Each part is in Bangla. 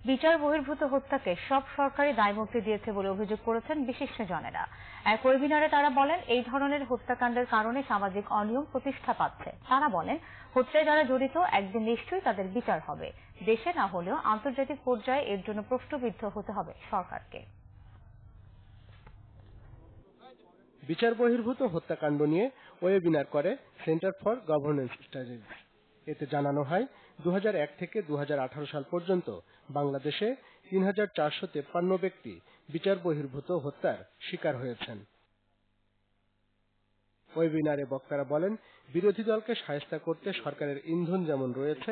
বিচার বহির্ভূত হত্যাকে সব সরকারি দায়মুক্তি দিয়েছে বলে অভিযোগ করেছেন বিশিষ্টজনেরা। এক ওয়েবিনারে তারা বলেন, এই ধরনের হত্যাকাণ্ডের কারণে সামাজিক অনিয়ম প্রতিষ্ঠা পাচ্ছে। তারা বলেন, হত্যায় যারা জড়িত একদিন নিশ্চয়ই তাদের বিচার হবে। দেশে না হলেও আন্তর্জাতিক পর্যায়ে এর জন্য প্রশ্নবিদ্ধ হতে হবে সরকারকে। বিচার বহির্ভূত হত্যাকাণ্ড নিয়ে ওয়েবিনার করে সেন্টার ফর গভর্নেন্স স্টাডিজ। এতে জানানো হয় 2001 থেকে 2018 সাল পর্যন্ত বাংলাদেশে 3453 ব্যক্তি বিচার বহির্ভূত হত্যার শিকার হয়েছেন। ওয়েবিনারে বক্তারা বলেন, বিরোধী দলকে শায়েস্তা করতে সরকারের ইন্ধন যেমন রয়েছে,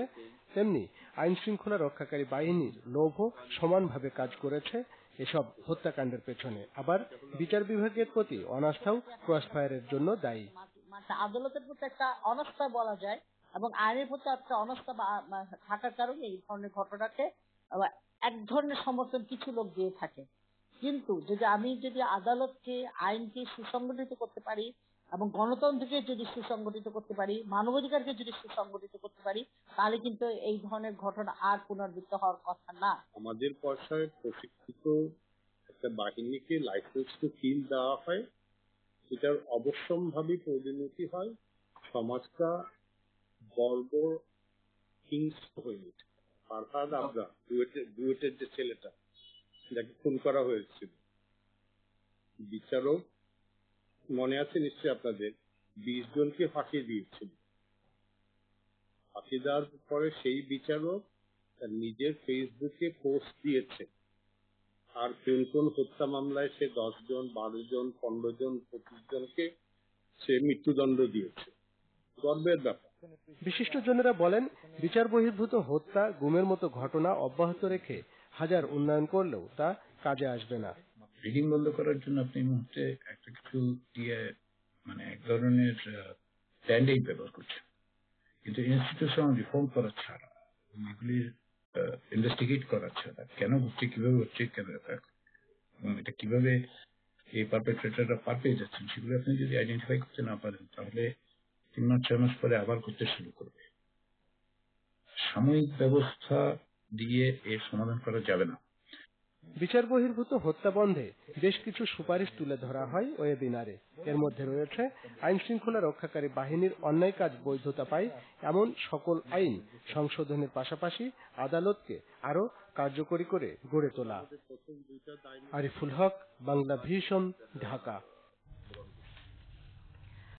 তেমনি আইন শৃঙ্খলা রক্ষাকারী বাহিনীর লোভও সমানভাবে কাজ করেছে এসব হত্যাকাণ্ডের পেছনে। আবার বিচার বিভাগের প্রতি অনাস্থাও ক্রসফায়ারের জন্য দায়ী। আদালতের প্রতি একটা অনাস্থা বলা যায় এবং আইনের প্রতি একটা অনাস্থা থাকার কারণে এই ধরনের ঘটনাকে এক ধরনের সমর্থন কিছু লোক দিয়ে থাকে। কিন্তু আমি যদি আদালতকে, আইনকে সুসংগঠিত করতে পারি এবং গণতন্ত্রকে যদি সুসংগঠিত করতে পারি, মানবাধিকারকে যদি সুসংগঠিত করতে পারি, তাহলে কিন্তু এই ধরনের ঘটনা আর পুনরাবৃত্ত হওয়ার কথা না। আমাদের পয়সায় প্রশিক্ষিত একটা বাহিনীকে লাইসেন্স টু কিল দেওয়া হয়, এটার অবশ্যম্ভাবী পরিণতি হয় সমাজটা বর্বর হিংস্র হয়ে ওঠে। ফারহাদ আবরার বুয়েটের যে ছেলেটা যাকে খুন করা হয়েছিল, বিচারক মনে আছে নিশ্চয়ই আপনাদের, 20 জনকে ফাঁসি দিয়েছিল। ফাঁসি দেওয়ার পরে সেই বিচারক তার নিজের ফেসবুকে পোস্ট দিয়েছে আর কোন হত্যা মামলায় সে 10 জন, 12 জন, 15 জন, 25 জনকে সে মৃত্যুদণ্ড দিয়েছে। গর্বের ব্যাপার। বিশিষ্টজনেরা বলেন, বিচার বহির্ভূত হত্যা, গুমের মতো ঘটনা অব্যাহত রেখে হাজার উন্নয়ন করলেও তা কাজে আসবে না। রিডিং বন্ধ করার জন্য আপনি এই মুহূর্তে একটা কিছু দিয়ে এক ধরনের ব্যান্ডেজ ব্যবহার করছেন, কিন্তু ইনস্টিটিউশন রিফর্ম করা ছাড়া, এগুলি ইনভেস্টিগেট করা ছাড়া, কেন হচ্ছে, কিভাবে হচ্ছে, কেন এটা কিভাবে এই পারপেট্রেটররা পার পেয়ে যাচ্ছেন, সেগুলো আপনি যদি আইডেন্টিফাই করতে না পারেন, তাহলে 3 মাস 6 মাস পরে আবার করতে শুরু করবে। সাময়িক ব্যবস্থা দিয়ে এর সমাধান করা যাবে না। বিচার বহির্ভূত হত্যা বন্ধে বেশ কিছু সুপারিশ তুলে ধরা হয় ওয়েবিনারে। এর মধ্যে রয়েছে আইন শৃঙ্খলা রক্ষাকারী বাহিনীর অন্যায় কাজ বৈধতা পায় এমন সকল আইন সংশোধনের পাশাপাশি আদালতকে আরো কার্যকরী করে গড়ে তোলা। আরিফুল হক, বাংলা ভিশন, ঢাকা।